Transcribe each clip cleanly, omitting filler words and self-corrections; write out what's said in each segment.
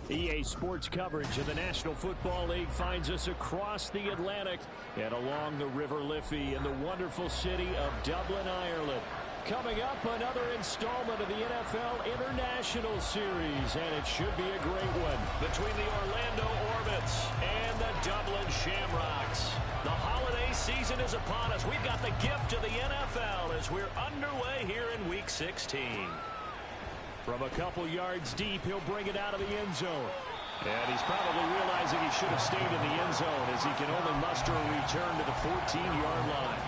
EA Sports coverage of the National Football League finds us across the Atlantic and along the River Liffey in the wonderful city of Dublin, Ireland. Coming up, another installment of the NFL International Series, and it should be a great one between the Orlando Orbits and the Dublin Shamrocks. The holiday season is upon us. We've got the gift of the NFL as we're underway here in Week 16. From a couple yards deep, he'll bring it out of the end zone. And he's probably realizing he should have stayed in the end zone as he can only muster a return to the 14-yard line.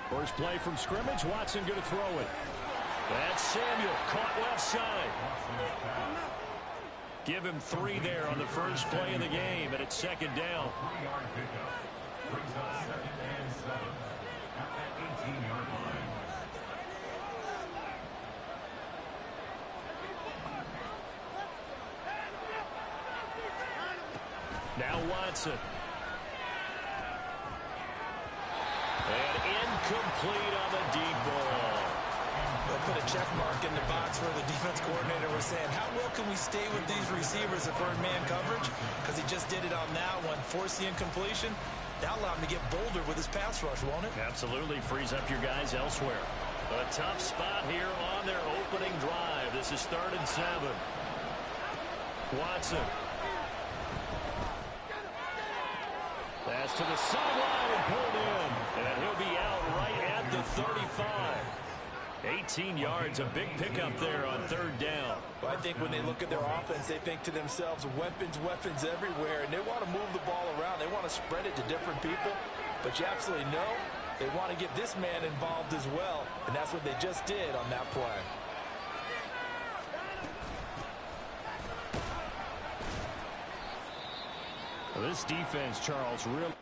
First play from scrimmage, Watson going to throw it. That's Samuel, caught left side. Give him 3 there on the first play of the game, and it's second down. 3-yard pickup. Brings us 2nd and 7 at that 18-yard line. Now Watson. And incomplete on the deep ball. They'll put a check mark in the box where the defense coordinator was saying, how well can we stay with these receivers if we're in man coverage? Because he just did it on that one, forced the incompletion. That'll allow him to get bolder with his pass rush, won't it? Absolutely, frees up your guys elsewhere. A tough spot here on their opening drive. This is 3rd and 7. Watson. Pass to the sideline and pulled in. And he'll be out right at the 35. 18 yards, a big pickup there on 3rd down. Well, I think when they look at their offense, they think to themselves, weapons, weapons everywhere. And they want to move the ball around. They want to spread it to different people. But you absolutely know they want to get this man involved as well. And that's what they just did on that play. Well, this defense, Charles, really...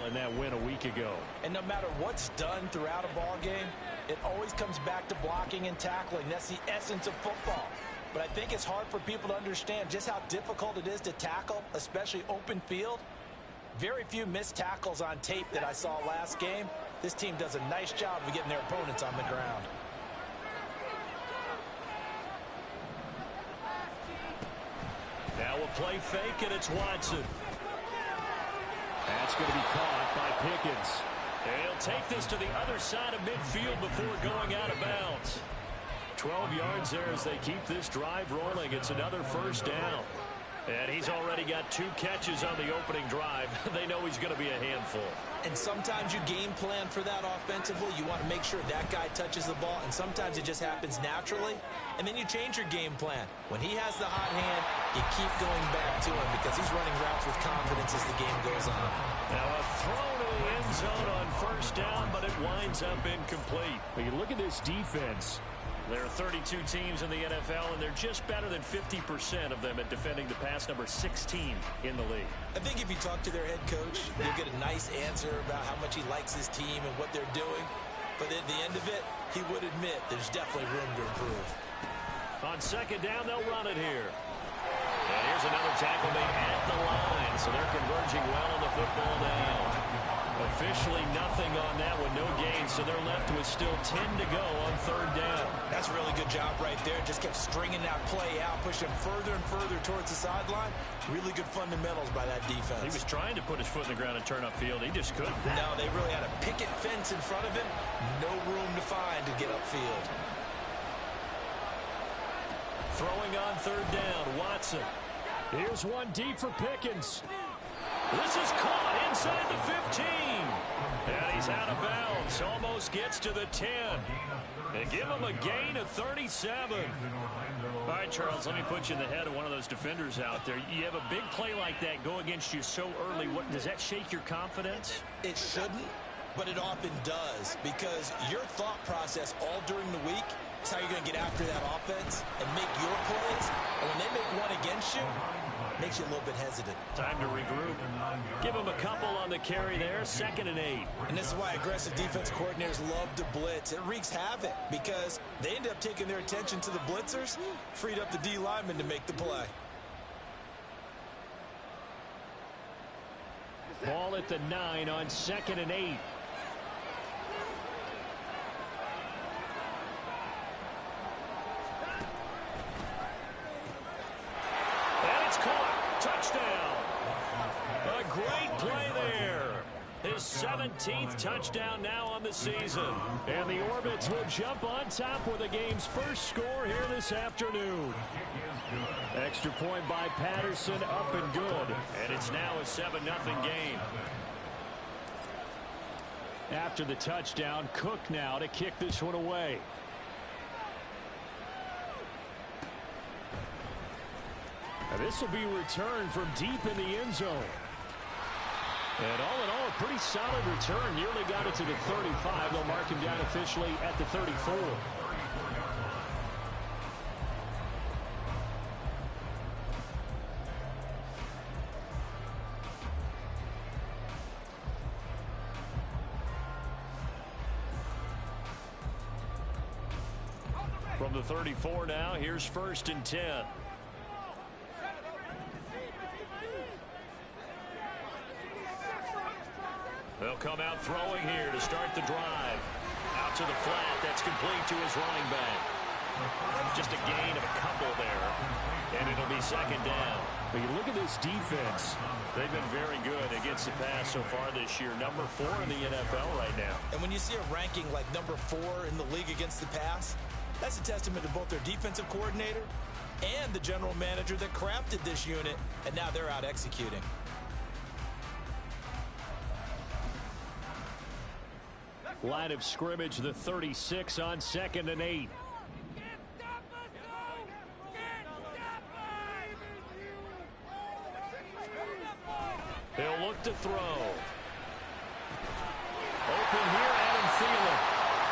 in that win a week ago. And no matter what's done throughout a ball game, it always comes back to blocking and tackling. That's the essence of football. But I think it's hard for people to understand just how difficult it is to tackle, especially open field. Very few missed tackles on tape that I saw last game. This team does a nice job of getting their opponents on the ground. Now a play fake, and it's Watson. That's going to be caught by Pickens. And he'll take this to the other side of midfield before going out of bounds. 12 yards there as they keep this drive rolling. It's another first down. And he's already got 2 catches on the opening drive. They know he's going to be a handful. And sometimes you game plan for that offensively. You want to make sure that guy touches the ball, and sometimes it just happens naturally. And then you change your game plan. When he has the hot hand, you keep going back to him because he's running routes with confidence as the game goes on. Now a throw to the end zone on first down, but it winds up incomplete. But you look at this defense. There are 32 teams in the NFL, and they're just better than 50% of them at defending the pass, number 16 in the league. I think if you talk to their head coach, you'll get a nice answer about how much he likes his team and what they're doing. But at the end of it, he would admit there's definitely room to improve. On second down, they'll run it here. And here's another tackle made at the line, so they're converging well on the football now. Officially nothing on that one, no gain, so they're left with still 10 to go on 3rd down. That's a really good job right there. Just kept stringing that play out, pushing further and further towards the sideline. Really good fundamentals by that defense. He was trying to put his foot in the ground and turn upfield. He just couldn't. No, they really had a picket fence in front of him. No room to find to get upfield. Throwing on 3rd down, Watson. Here's one deep for Pickens. This is caught inside the 15. And he's out of bounds. Almost gets to the 10. They give him a gain of 37. All right, Charles, let me put you in the head of one of those defenders out there. You have a big play like that go against you so early. What does that shake your confidence? It shouldn't, but it often does, because your thought process all during the week is how you're going to get after that offense and make your plays. And when they make one against you, it makes you a little bit hesitant. Time to regroup. Give him a couple on the carry there, 2nd and 8. And this is why aggressive defense coordinators love to blitz. It wreaks havoc because they end up taking their attention to the blitzers, freed up the D lineman to make the play. Ball at the 9 on 2nd and 8. Touchdown. A great play there. His 17th touchdown now on the season. And the Orbits will jump on top with the game's first score here this afternoon. Extra point by Patterson, up and good. And it's now a 7-0 game. After the touchdown, Cook now to kick this one away. This will be returned from deep in the end zone. And all in all, a pretty solid return. Nearly got it to the 35. They'll mark him down officially at the 34. From the 34 now, here's 1st and 10. They'll come out throwing here to start the drive. Out to the flat. That's complete to his running back. Just a gain of a couple there. And it'll be 2nd down. But you look at this defense. They've been very good against the pass so far this year. Number 4 in the NFL right now. And when you see a ranking like number 4 in the league against the pass, that's a testament to both their defensive coordinator and the general manager that crafted this unit. And now they're out executing. Line of scrimmage, the 36 on 2nd and 8. He'll look to throw. Open here, Adam Thielen.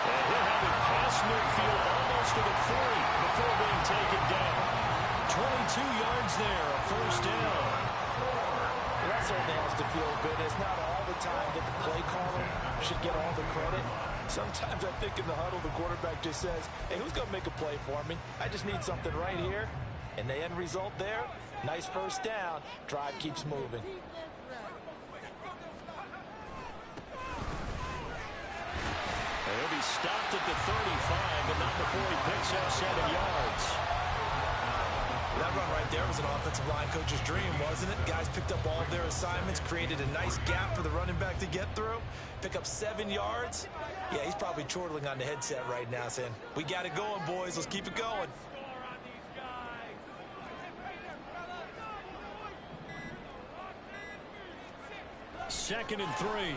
And he'll have it past midfield almost to the 40 before being taken down. 22 yards there, a 1st down. That certainly has to feel good. It's not all the time that the play caller should get all the credit. Sometimes I think in the huddle, the quarterback just says, hey, who's going to make a play for me? I just need something right here. And the end result there, nice 1st down. Drive keeps moving. And he'll be stopped at the 35, but not before he picks up 7 yards. That run right there was an offensive line coach's dream, wasn't it? Guys picked up all of their assignments, created a nice gap for the running back to get through, pick up 7 yards. Yeah, he's probably chortling on the headset right now saying, we got it going, boys. Let's keep it going. Second and 3.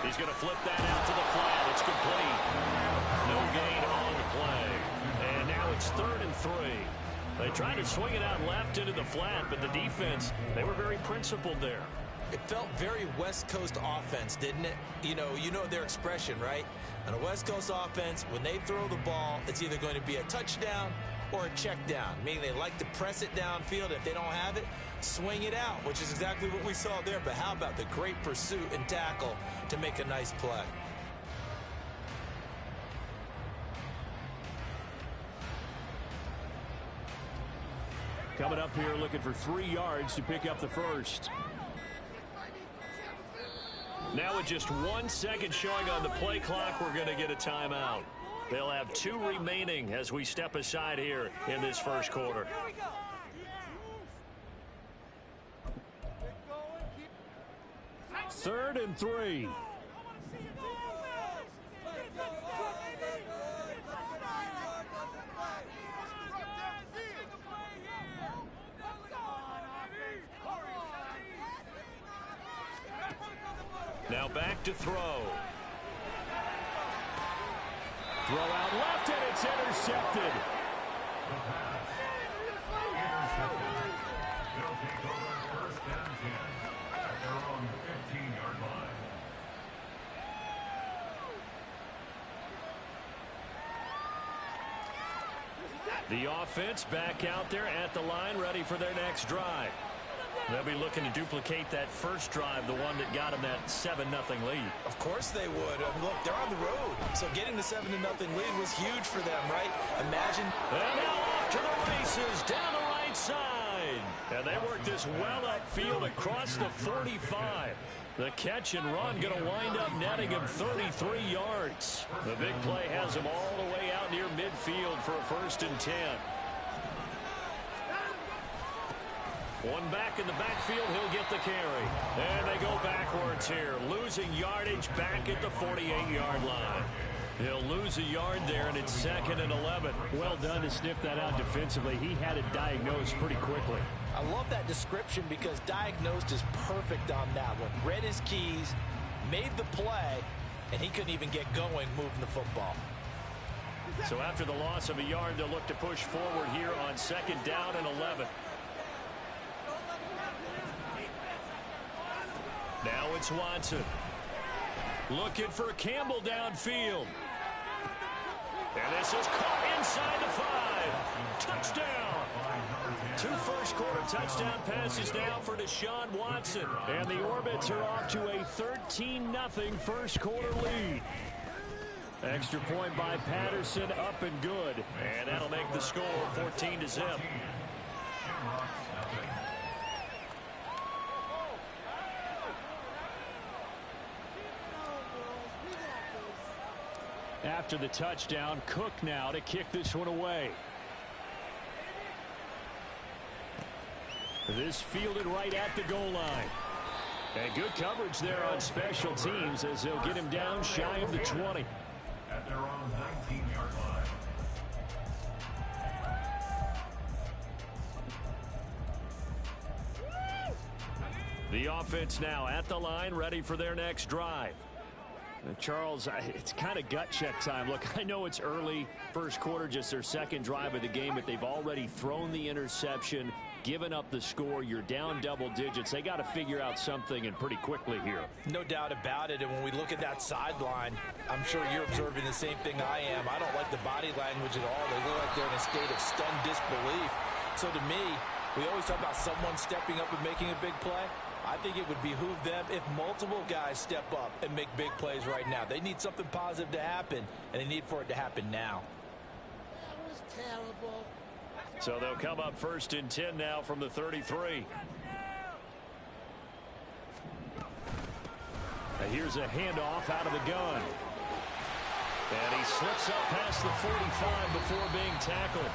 He's going to flip that out to the flat. It's complete. No gain on the play. And now it's 3rd and 3. They tried to swing it out left into the flat, but the defense, they were very principled there. It felt very West Coast offense, didn't it? You know their expression, right? On a West Coast offense, when they throw the ball, it's either going to be a touchdown or a check down, meaning they like to press it downfield. If they don't have it, swing it out, which is exactly what we saw there. But how about the great pursuit and tackle to make a nice play? Coming up here looking for 3 yards to pick up the 1st. Now with just 1 second showing on the play clock, we're going to get a timeout. They'll have 2 remaining as we step aside here in this 1st quarter. Third and 3. Now back to throw. Throw out left, and it's intercepted. The pass. Intercepted. They'll take over first and 10 at their own 15-yard line. The offense back out there at the line, ready for their next drive. They'll be looking to duplicate that first drive, the one that got them that 7-0 lead. Of course they would. Look, they're on the road, so getting the 7-0 lead was huge for them, right? Imagine. And now off to the races, down the right side. And they work this well upfield across the 45. The catch and run going to wind up netting him 33 yards. The big play has him all the way out near midfield for a 1st and 10. One back in the backfield, he'll get the carry. And they go backwards here, losing yardage back at the 48-yard line. He'll lose a yard there, and it's 2nd and 11. Well done to sniff that out defensively. He had it diagnosed pretty quickly. I love that description because diagnosed is perfect on that one. Read his keys, made the play, and he couldn't even get going moving the football. So after the loss of a yard, they'll look to push forward here on 2nd down and 11. Now it's Watson. Looking for Campbell downfield. And this is caught inside the 5. Touchdown. 2 first-quarter touchdown passes now for Deshaun Watson. And the Orbits are off to a 13-0 first-quarter lead. Extra point by Patterson, up and good. And that'll make the score 14-0. After the touchdown, Cook now to kick this one away. This fielded right at the goal line. And good coverage there on special teams as they'll get him down shy of the 20. At their own 19-yard line. The offense now at the line, ready for their next drive. Charles, it's kind of gut check time. Look, I know it's early, first quarter, just their 2nd drive of the game, but they've already thrown the interception, given up the score. You're down double digits. They got to figure out something, and pretty quickly here. No doubt about it. And when we look at that sideline, I'm sure you're observing the same thing I am. I don't like the body language at all. They look like they're in a state of stunned disbelief. So to me, we always talk about someone stepping up and making a big play. I think it would behoove them if multiple guys step up and make big plays right now. They need something positive to happen, and they need for it to happen now. That was terrible. So they'll come up 1st and 10 now from the 33. Now here's a handoff out of the gun. And he slips up past the 45 before being tackled.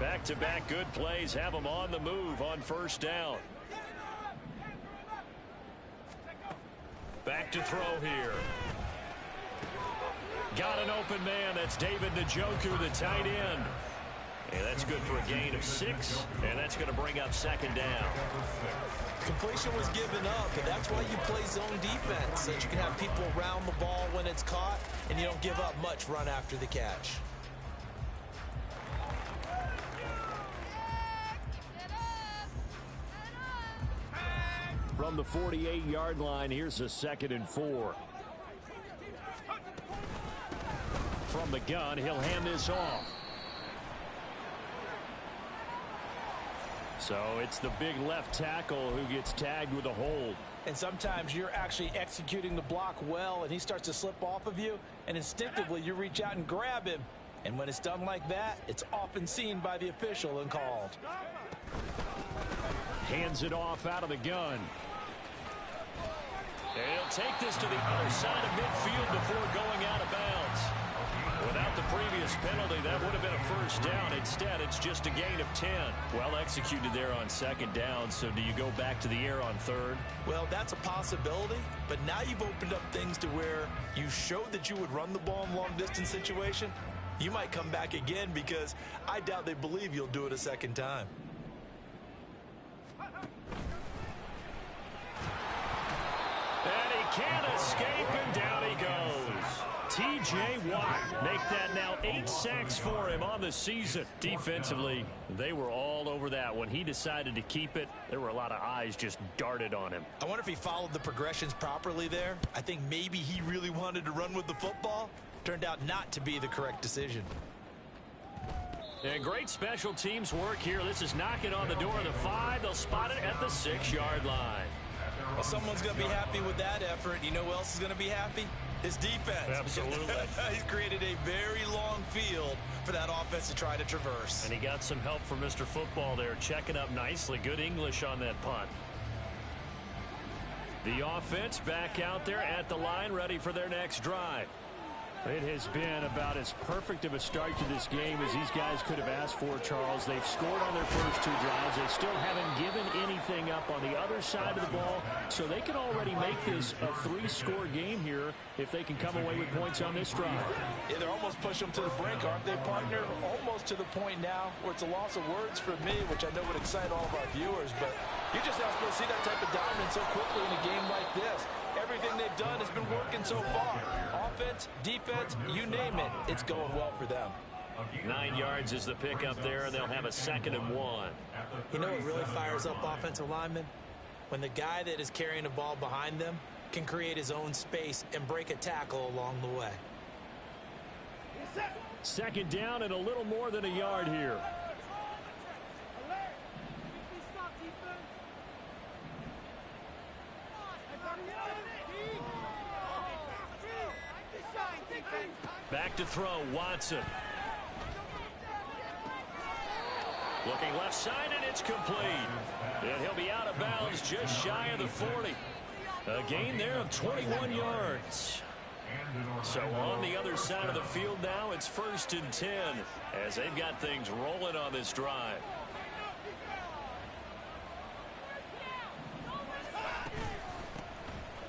Back-to-back good plays have them on the move on 1st down. Back to throw here. Got an open man. That's David Njoku, the tight end. And that's good for a gain of 6. And that's going to bring up 2nd down. Completion was given up, but that's why you play zone defense, so that you can have people around the ball when it's caught, and you don't give up much run after the catch. From the 48-yard line, here's a 2nd and 4. From the gun, he'll hand this off. So it's the big left tackle who gets tagged with a hold. And sometimes you're actually executing the block well, and he starts to slip off of you, and instinctively you reach out and grab him. And when it's done like that, it's often seen by the official and called. Hands it off out of the gun. And he'll take this to the other side of midfield before going out of bounds. Without the previous penalty, that would have been a 1st down. Instead, it's just a gain of 10. Well executed there on 2nd down. So do you go back to the air on 3rd? Well, that's a possibility. But now you've opened up things to where you showed that you would run the ball in long-distance situation. You might come back again because I doubt they believe you'll do it a 2nd time. can't escape, and down he goes. T.J. Watt make that now 8 sacks for him on the season. Defensively, they were all over that. When he decided to keep it, there were a lot of eyes just darted on him. I wonder if he followed the progressions properly there. I think maybe he really wanted to run with the football. Turned out not to be the correct decision. And great special teams work here. This is knocking on the door of the 5. They'll spot it at the 6-yard line. Well, someone's going to be happy with that effort. You know who else is going to be happy? His defense. Absolutely. He's created a very long field for that offense to try to traverse. And he got some help from Mr. Football there, checking up nicely. Good English on that punt. The offense back out there at the line, ready for their next drive. It has been about as perfect of a start to this game as these guys could have asked for, Charles. They've scored on their first 2 drives. They still haven't given anything up on the other side of the ball, so they can already make this a 3-score game here if they can come away with points on this drive. Yeah, they're almost pushing them to the brink, aren't they, partner? Almost to the point now where it's a loss of words for me, which I know would excite all of our viewers, but you're just not supposed to see that type of dominance so quickly in a game like this. Everything they've done has been working so far. Offense, defense, you name it, it's going well for them. 9 yards is the pickup there, and they'll have a 2nd and 1. You know what really fires up offensive linemen? When the guy that is carrying the ball behind them can create his own space and break a tackle along the way. 2nd down and a little more than a yard here. Back to throw, Watson. Looking left side, and it's complete. And he'll be out of bounds just shy of the 40. A gain there of 21 yards. So on the other side of the field now, it's 1st and 10 as they've got things rolling on this drive.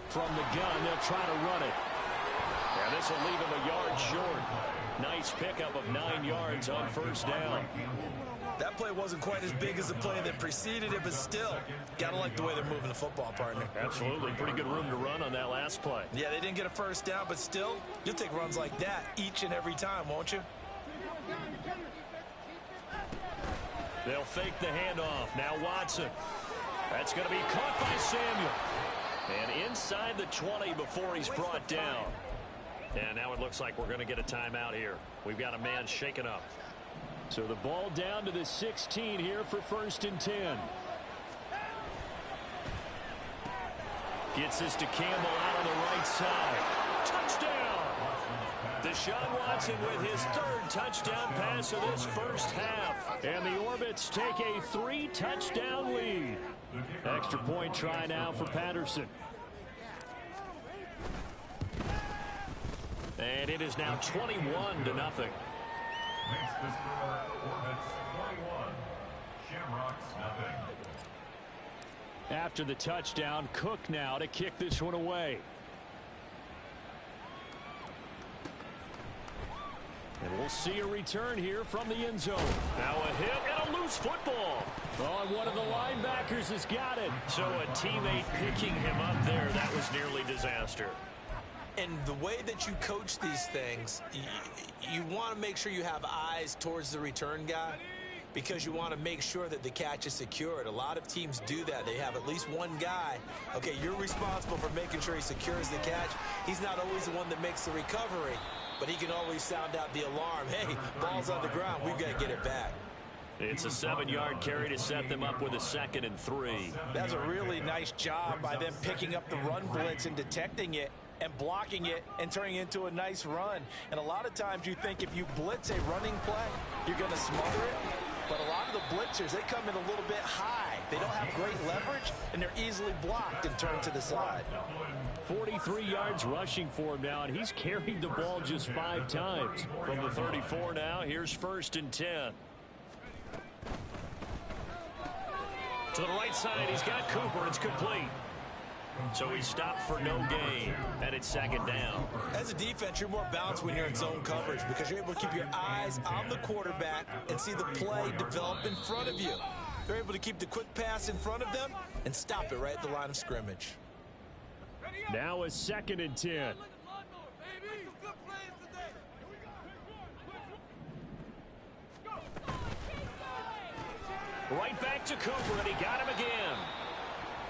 From the gun, they'll try to run it. And this will leave him a yard short. Nice pickup of 9 yards on 1st down. That play wasn't quite as big as the play that preceded it, but still, gotta like the way they're moving the football, partner. Absolutely. Pretty good room to run on that last play. Yeah, they didn't get a 1st down, but still, you'll take runs like that each and every time, won't you? They'll fake the handoff. Now Watson. That's going to be caught by Samuel. And inside the 20 before he's brought down. And now it looks like we're going to get a timeout here. We've got a man shaken up. So the ball down to the 16 here for 1st and 10. Gets this to Campbell out on the right side. Touchdown! Deshaun Watson with his 3rd touchdown pass of this first half. And the Orbits take a 3-touchdown lead. Extra point try now for Patterson. And it is now 21-0. Makes the score Orbits 21, Shamrocks nothing. After the touchdown, Cook now to kick this one away. And we'll see a return here from the end zone. Now a hit and a loose football. Oh, and one of the linebackers has got it. So a teammate picking him up there, that was nearly disaster. And the way that you coach these things, you want to make sure you have eyes towards the return guy because you want to make sure that the catch is secured. A lot of teams do that. They have at least one guy. Okay, you're responsible for making sure he secures the catch. He's not always the one that makes the recovery, but he can always sound out the alarm. Hey, ball's on the ground. We've got to get it back. It's a 7-yard carry to set them up with a 2nd and 3. That's a really nice job by them picking up the run blitz and detecting it and blocking it and turning it into a nice run. And a lot of times you think if you blitz a running play, you're going to smother it. But a lot of the blitzers, they come in a little bit high. They don't have great leverage, and they're easily blocked and turned to the side. 43 yards rushing for him now, and he's carried the ball just 5 times. From the 34 now, here's 1st and 10. To the right side, he's got Cooper. It's complete. So he stopped for no gain, and it's 2nd down. As a defense, you're more balanced when you're in zone coverage because you're able to keep your eyes on the quarterback and see the play develop in front of you. They're able to keep the quick pass in front of them and stop it right at the line of scrimmage. Now a 2nd and 10. Right back to Cooper, and he got him again.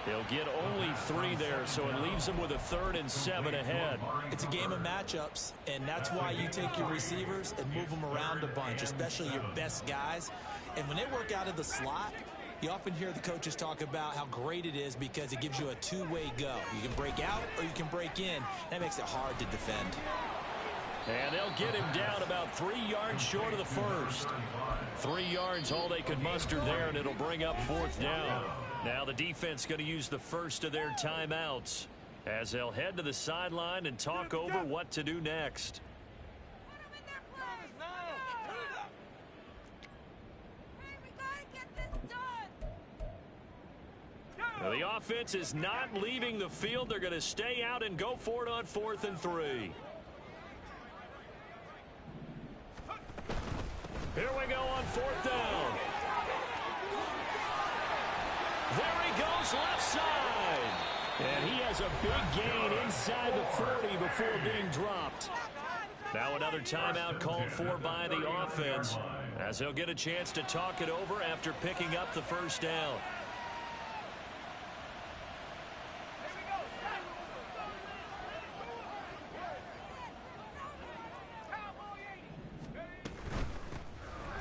He'll get only 3 there, so it leaves him with a 3rd and 7 ahead. It's a game of matchups, and that's why you take your receivers and move them around a bunch, especially your best guys. And when they work out of the slot, you often hear the coaches talk about how great it is because it gives you a two-way go. You can break out or you can break in. That makes it hard to defend. And they'll get him down about 3 yards short of the first. 3 yards, all they could muster there, and it'll bring up 4th down. Now the defense going to use the first of their timeouts as they'll head to the sideline and talk over what to do next. Now the offense is not leaving the field. They're going to stay out and go for it on 4th and 3. Here we go on 4th down. There he goes left side. And he has a big gain inside the 40 before being dropped. Now another timeout called for by the offense as they'll get a chance to talk it over after picking up the first down.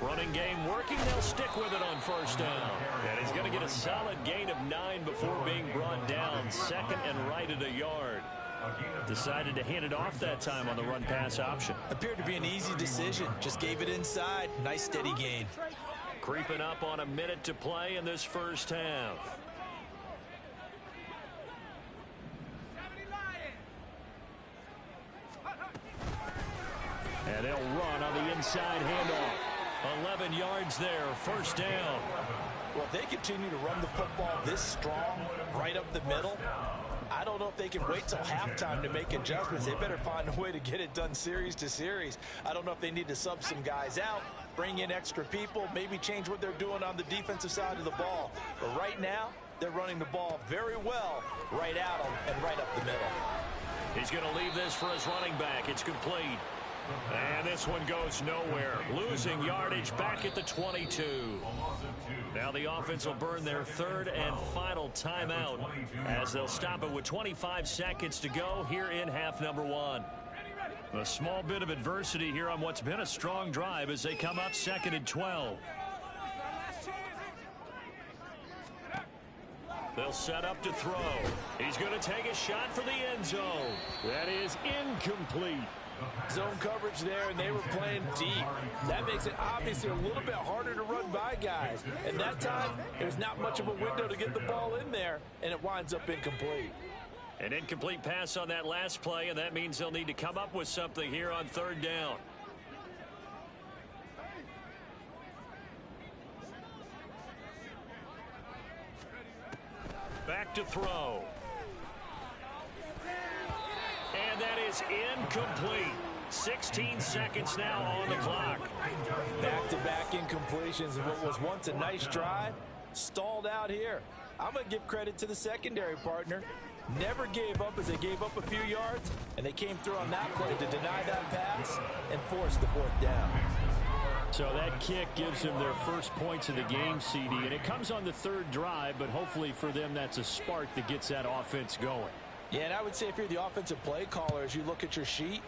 Running game working. They'll stick with it on 1st down. And he's going to get a solid gain of 9 before being brought down. 2nd and right at a yard. Decided to hand it off that time on the run-pass option. Appeared to be an easy decision. Just gave it inside. Nice steady gain. Creeping up on a minute to play in this first half. And they'll run on the inside handoff. 11 yards there, 1st down. Well, if they continue to run the football this strong, right up the middle, I don't know if they can wait till halftime to make adjustments. They better find a way to get it done series to series. I don't know if they need to sub some guys out, bring in extra people, maybe change what they're doing on the defensive side of the ball. But right now, they're running the ball very well right at them and right up the middle. He's going to leave this for his running back. It's complete. And this one goes nowhere. Losing yardage back at the 22. Now the offense will burn their 3rd and final timeout as they'll stop it with 25 seconds to go here in half number 1. A small bit of adversity here on what's been a strong drive as they come up 2nd and 12. They'll set up to throw. He's going to take a shot for the end zone. That is incomplete. Zone coverage there, and they were playing deep. That makes it obviously a little bit harder to run by guys. And that time, there's not much of a window to get the ball in there, and it winds up incomplete. An incomplete pass on that last play, and that means they'll need to come up with something here on 3rd down. Back to throw. And that is incomplete. 16 seconds now on the clock. Back-to-back incompletions of what was once a nice drive, stalled out here. I'm going to give credit to the secondary partner. Never gave up as they gave up a few yards, and they came through on that play to deny that pass and force the 4th down. So that kick gives them their first points of the game, CD, and it comes on the 3rd drive, but hopefully for them that's a spark that gets that offense going. Yeah, and I would say if you're the offensive play caller, as you look at your sheet,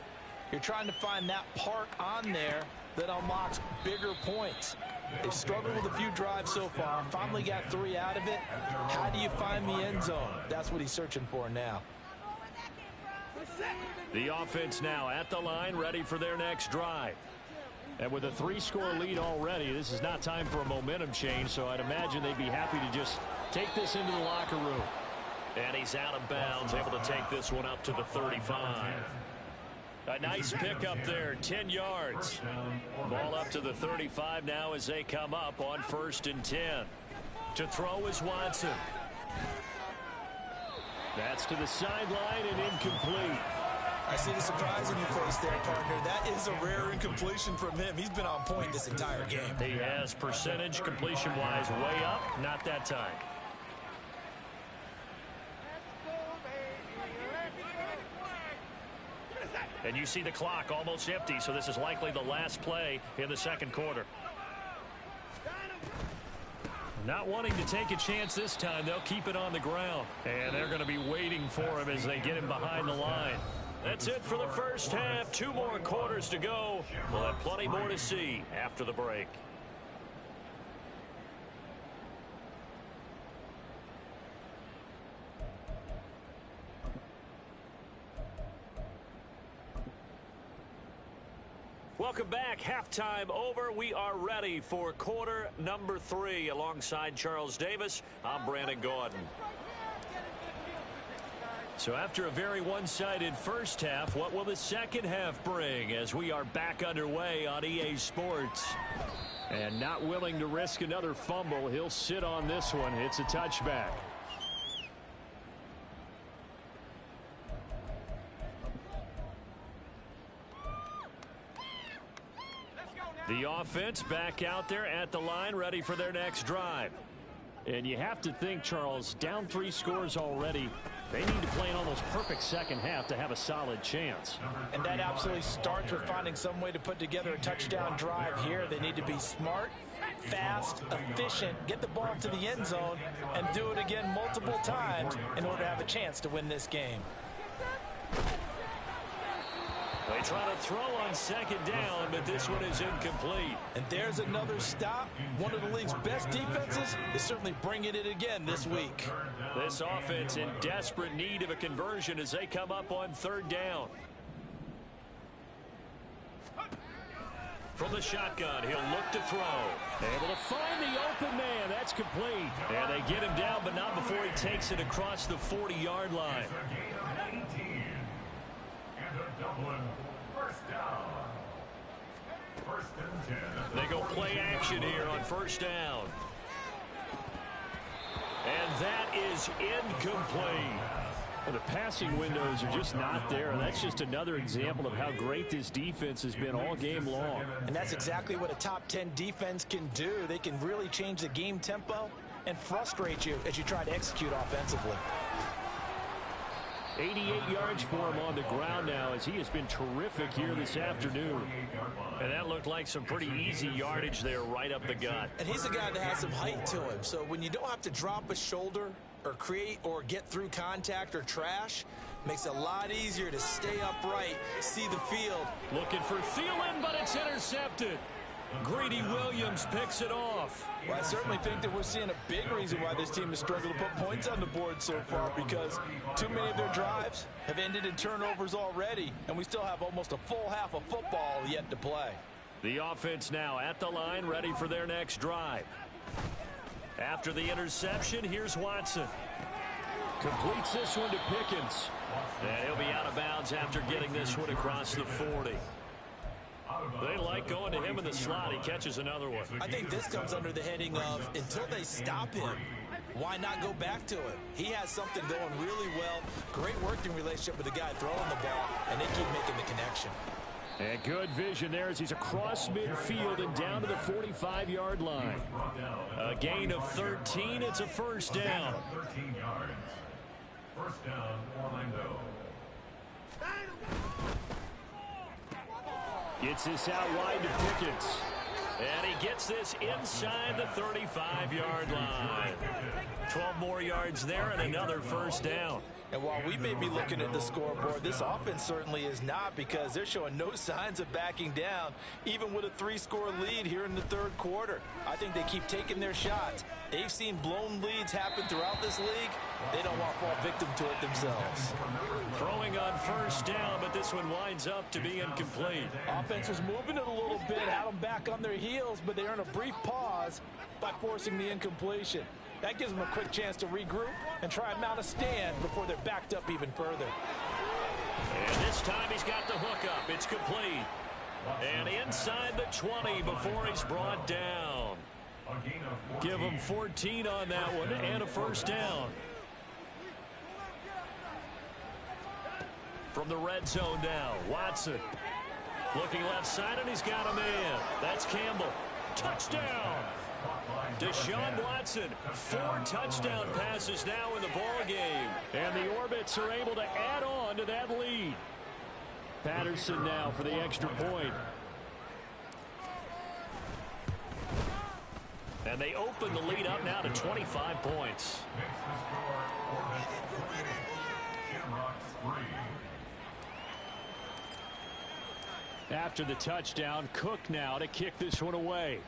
you're trying to find that part on there that unlocks bigger points. They've struggled with a few drives so far. Finally got 3 out of it. How do you find the end zone? That's what he's searching for now. The offense now at the line, ready for their next drive. And with a 3-score lead already, this is not time for a momentum change, so I'd imagine they'd be happy to just take this into the locker room. And he's out of bounds, able to take this one up to the 35. A nice pickup there, 10 yards. Ball up to the 35 now as they come up on 1st and 10. To throw is Watson. That's to the sideline and incomplete. I see the surprise in your face there, partner. That is a rare incompletion from him. He's been on point this entire game. He has percentage completion-wise way up, not that time. And you see the clock almost empty, so this is likely the last play in the second quarter. Not wanting to take a chance this time, they'll keep it on the ground. And they're going to be waiting for him as they get him behind the line. That's it for the first half. 2 more quarters to go. We'll have plenty more to see after the break. Welcome back. Halftime over. We are ready for quarter number 3. Alongside Charles Davis, I'm Brandon Gaudin. So after a very one-sided first half, what will the second half bring as we are back underway on EA Sports? And not willing to risk another fumble, he'll sit on this one. It's a touchback. The offense back out there at the line, ready for their next drive. And you have to think, Charles, down 3 scores already. They need to play an almost perfect second half to have a solid chance. And that absolutely starts with finding some way to put together a touchdown drive here. They need to be smart, fast, efficient, get the ball to the end zone, and do it again multiple times in order to have a chance to win this game. They try to throw on second down, but this one is incomplete. And there's another stop. One of the league's best defenses is certainly bringing it again this week. This offense in desperate need of a conversion as they come up on third down. From the shotgun, he'll look to throw. Able to find the open man. That's complete. And they get him down, but not before he takes it across the 40-yard line. They go play action here on first down. And that is incomplete. Well, the passing windows are just not there, and that's just another example of how great this defense has been all game long. And that's exactly what a top 10 defense can do. They can really change the game tempo and frustrate you as you try to execute offensively. 88 yards for him on the ground now as he has been terrific here this afternoon. And that looked like some pretty easy yardage there right up the gut. And he's a guy that has some height to him. So when you don't have to drop a shoulder or create or get through contact or trash, makes it a lot easier to stay upright, see the field. Looking for Thielen, but it's intercepted. Greedy Williams picks it off. Well, I certainly think that we're seeing a big reason why this team has struggled to put points on the board so far, because too many of their drives have ended in turnovers already, and we still have almost a full half of football yet to play. The offense now at the line, ready for their next drive. After the interception, here's Watson. Completes this one to Pickens. And he'll be out of bounds after getting this one across the 40. They like going to him in the slot. He catches another one. I think this comes under the heading of until they stop him, why not go back to it? He has something going really well. Great working relationship with the guy throwing the ball, and they keep making the connection. And good vision there as he's across midfield and down to the 45-yard line. A gain of 13. It's a first down. 13 yards. First down, Orlando. Gets this out wide to Pickens. And he gets this inside the 35-yard line. 12 more yards there and another first down. And while we may be looking at the scoreboard, this offense certainly is not, because they're showing no signs of backing down, even with a 3-score lead here in the third quarter. I think they keep taking their shots. They've seen blown leads happen throughout this league. They don't want to fall victim to it themselves. Throwing on first down, but this one winds up to be incomplete. Offense was moving it a little bit, had them back on their heels, but they earn a brief pause by forcing the incompletion. That gives them a quick chance to regroup and try and mount a stand before they're backed up even further. And this time he's got the hook up. It's complete. And inside the 20 before he's brought down. Give him 14 on that one and a first down. From the red zone now, Watson. Looking left side, and he's got a man. That's Campbell. Touchdown! Deshaun Watson, 4 touchdown passes now in the ball game. And the Orbits are able to add on to that lead. Patterson now for the extra point. And they open the lead up now to 25 points. After the touchdown, Cook now to kick this one away.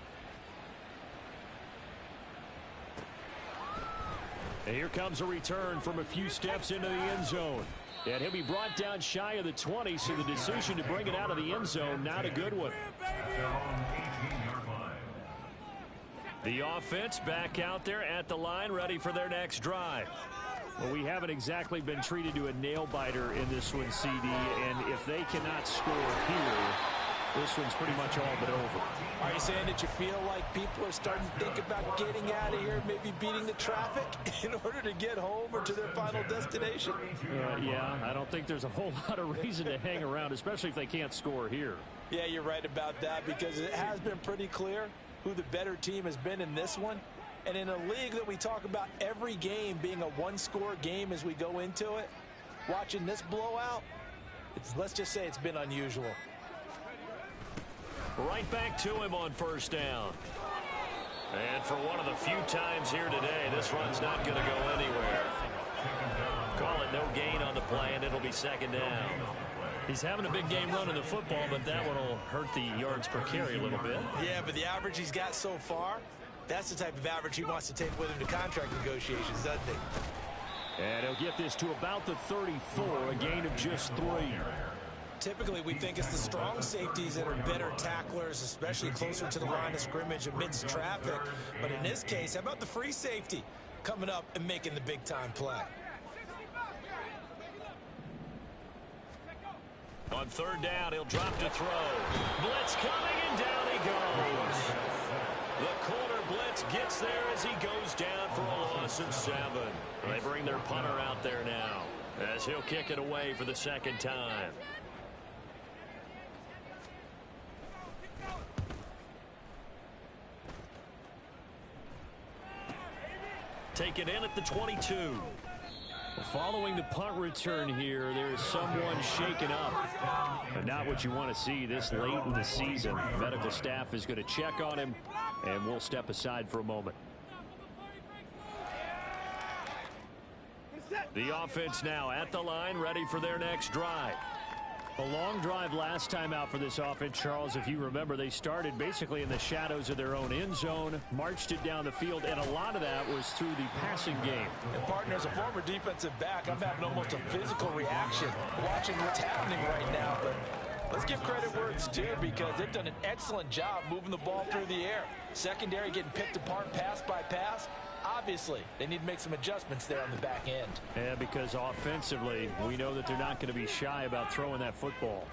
And here comes a return from a few steps into the end zone. And he'll be brought down shy of the 20, so the decision to bring it out of the end zone, not a good one. The offense back out there at the line, ready for their next drive. Well, we haven't exactly been treated to a nail-biter in this one, CD, and if they cannot score here, this one's pretty much all but over. Are you saying that you feel like people are starting to think about getting out of here, maybe beating the traffic in order to get home or to their final destination? Yeah, I don't think there's a whole lot of reason to hang around, especially if they can't score here. Yeah, you're right about that, because it has been pretty clear who the better team has been in this one. And in a league that we talk about every game being a one-score game as we go into it, watching this blowout, let's just say it's been unusual. Right back to him on first down. And for one of the few times here today, this run's not going to go anywhere. Call it no gain on the play, and it'll be second down. He's having a big game running the football, but that one will hurt the yards per carry a little bit. Yeah, but the average he's got so far, that's the type of average he wants to take with him to contract negotiations, doesn't he? And he'll get this to about the 34, a gain of just 3. Typically, we think it's the strong safeties that are better tacklers, especially closer to the line of scrimmage amidst traffic. But in this case, how about the free safety coming up and making the big-time play? On third down, he'll drop to throw. Blitz coming, and down he goes. The corner blitz gets there as he goes down for a loss of 7. They bring their punter out there now as he'll kick it away for the second time. Take it in at the 22. Following the punt return here, there is someone shaken up. But not what you want to see this late in the season. Medical staff is going to check on him, and we'll step aside for a moment. The offense now at the line, ready for their next drive. A long drive last time out for this offense, Charles. If you remember, they started basically in the shadows of their own end zone, marched it down the field, and a lot of that was through the passing game. And partner, as a former defensive back, I'm having almost a physical reaction watching what's happening right now. But let's give credit where it's due, because they've done an excellent job moving the ball through the air. Secondary getting picked apart pass by pass. Obviously, they need to make some adjustments there on the back end. Yeah, because offensively, we know that they're not going to be shy about throwing that football.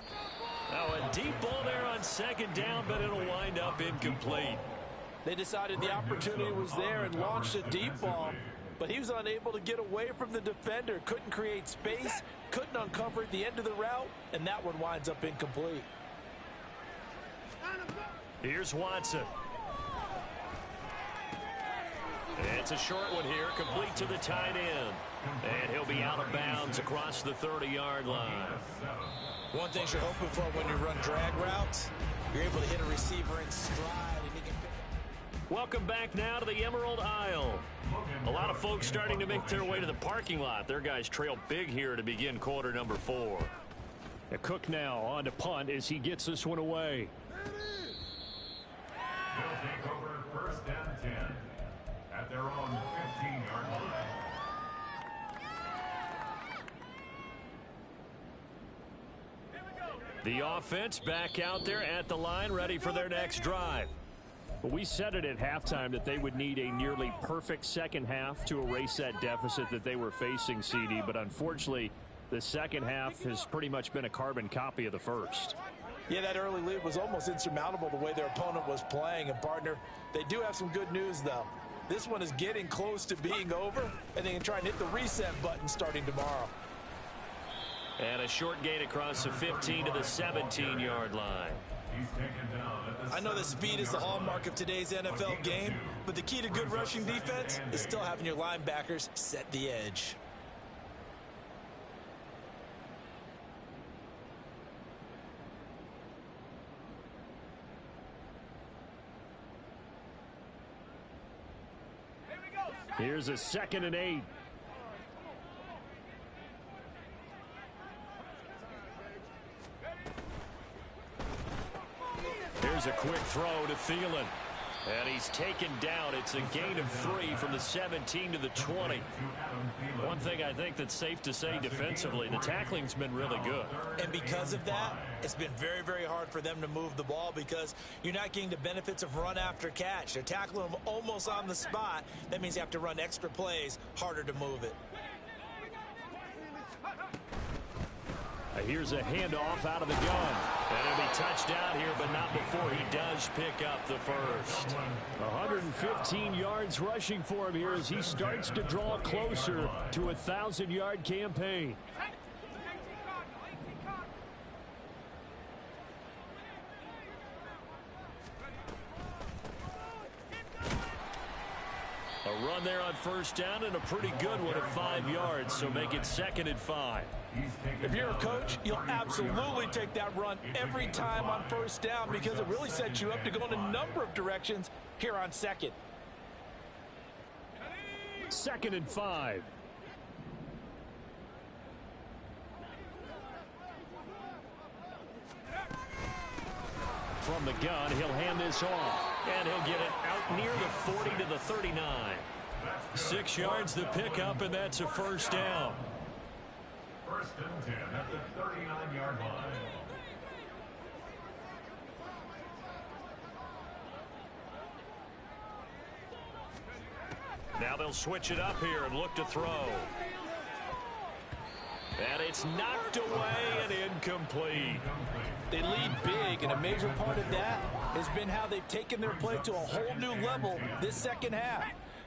Now a deep ball there on second down, but it'll wind up incomplete. They decided the opportunity was there and launched a deep ball, but he was unable to get away from the defender, couldn't create space, couldn't uncover the end of the route, and that one winds up incomplete. Here's Watson. It's a short one here, complete to the tight end. And he'll be out of bounds across the 30-yard line. One thing you're hoping for when you run drag routes, you're able to hit a receiver in stride. And he can pick. Welcome back now to the Emerald Isle. A lot of folks starting to make their way to the parking lot. Their guys trail big here to begin quarter number 4. Cook now on to punt as he gets this one away. They'll take over first and 10 at their own 15-yard line. The offense back out there at the line, ready for their next drive. Well, we said it at halftime that they would need a nearly perfect second half to erase that deficit that they were facing, CD, but unfortunately, the second half has pretty much been a carbon copy of the first. Yeah, that early lead was almost insurmountable the way their opponent was playing. And, partner, they do have some good news, though. This one is getting close to being over, and they can try and hit the reset button starting tomorrow. And a short gain across the 15 to the 17-yard line. He's taken down at the I know that speed is the hallmark of today's NFL game, but the key to good rushing defense is still having your linebackers set the edge. Here's a 2nd and 8. Here's a quick throw to Thielen. And he's taken down. It's a gain of 3 from the 17 to the 20. One thing I think that's safe to say defensively, the tackling's been really good. And because of that, it's been very, very hard for them to move the ball because you're not getting the benefits of run after catch. They're tackling them almost on the spot. That means you have to run extra plays, harder to move it. Here's a handoff out of the gun. And it'll be touchdown here, but not before he does pick up the first. 115 yards rushing for him here as he starts to draw closer to a 1,000-yard campaign. A run there on first down and a pretty good one at 5 yards, so make it 2nd and 5. If you're a coach, you'll absolutely take that run every time on first down because it really sets you up to go in a number of directions here on 2nd. 2nd and 5. From the gun, he'll hand this off. And he'll get it out near the 40 to the 39. 6 yards the pickup, and that's a first down. 1st and 10 at the 39-yard line. Now they'll switch it up here and look to throw. And it's knocked away and incomplete. They lead big, and a major part of that has been how they've taken their play to a whole new level this second half.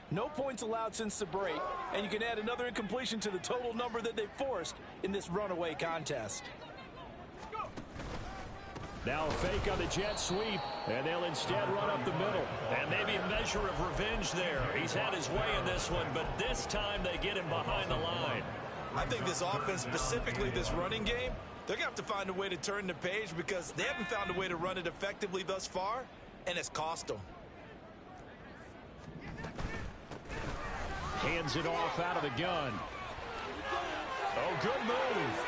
No points allowed since the break, and you can add another incompletion to the total number that they've forced in this runaway contest. Now a fake on the jet sweep, and they'll instead run up the middle. And maybe a measure of revenge there. He's had his way in this one, but this time they get him behind the line. I think this offense, specifically this running game, they're going to have to find a way to turn the page because they haven't found a way to run it effectively thus far, and it's cost them. Hands it off out of the gun. Oh, good move.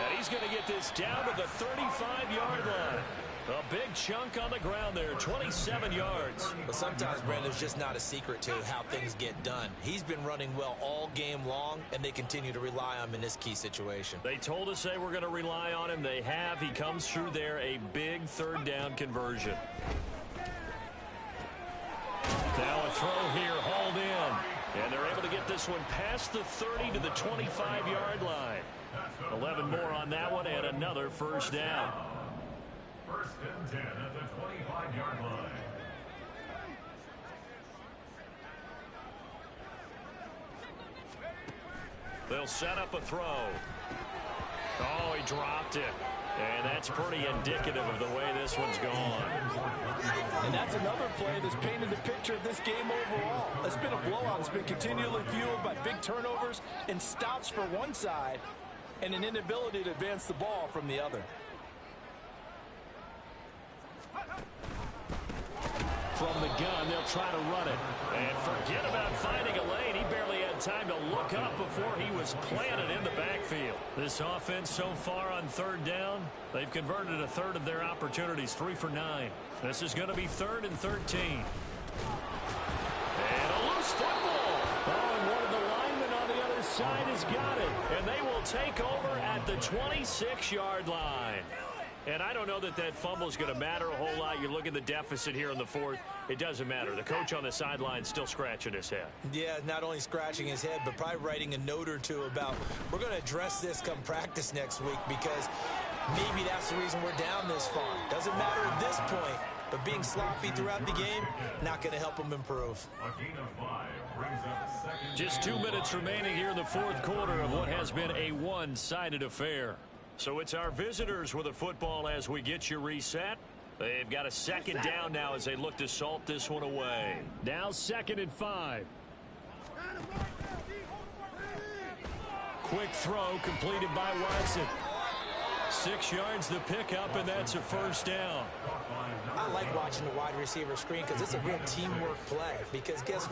And he's going to get this down to the 35-yard line. A big chunk on the ground there, 27 yards. But sometimes, Brandon, there's just not a secret to how things get done. He's been running well all game long, and they continue to rely on him in this key situation. They told us they were going to rely on him. They have. He comes through there, a big 3rd down conversion. Now a throw here, hauled in. And they're able to get this one past the 30 to the 25-yard line. 11 more on that one, and another first down. 1st and 10 at the 25-yard line. They'll set up a throw. Oh, he dropped it. And that's pretty indicative of the way this one's gone. And that's another play that's painted the picture of this game overall. It's been a blowout. It's been continually fueled by big turnovers and stops for one side and an inability to advance the ball from the other. From the gun, they'll try to run it. And forget about finding a lane. He barely had time to look up before he was planted in the backfield. This offense so far on 3rd down, they've converted a 1/3 of their opportunities, 3 for 9. This is going to be 3rd and 13. And a loose football. Oh, and one of the linemen on the other side has got it. And they will take over at the 26-yard line. And I don't know that that fumble is going to matter a whole lot. You look at the deficit here in the 4th. It doesn't matter. The coach on the sideline still scratching his head. Yeah, not only scratching his head, but probably writing a note or two about we're going to address this come practice next week because maybe that's the reason we're down this far. Doesn't matter at this point, but being sloppy throughout the game, not going to help them improve. A gain of 5 brings up 2nd. Just 2 minutes remaining here in the 4th quarter of what has been a one-sided affair. So it's our visitors with a football as we get you reset. They've got a 2nd down now as they look to salt this one away. Now 2nd and 5. Quick throw completed by Watson. 6 yards the pickup, and that's a first down. I like watching the wide receiver screen because it's a real teamwork play because guess what?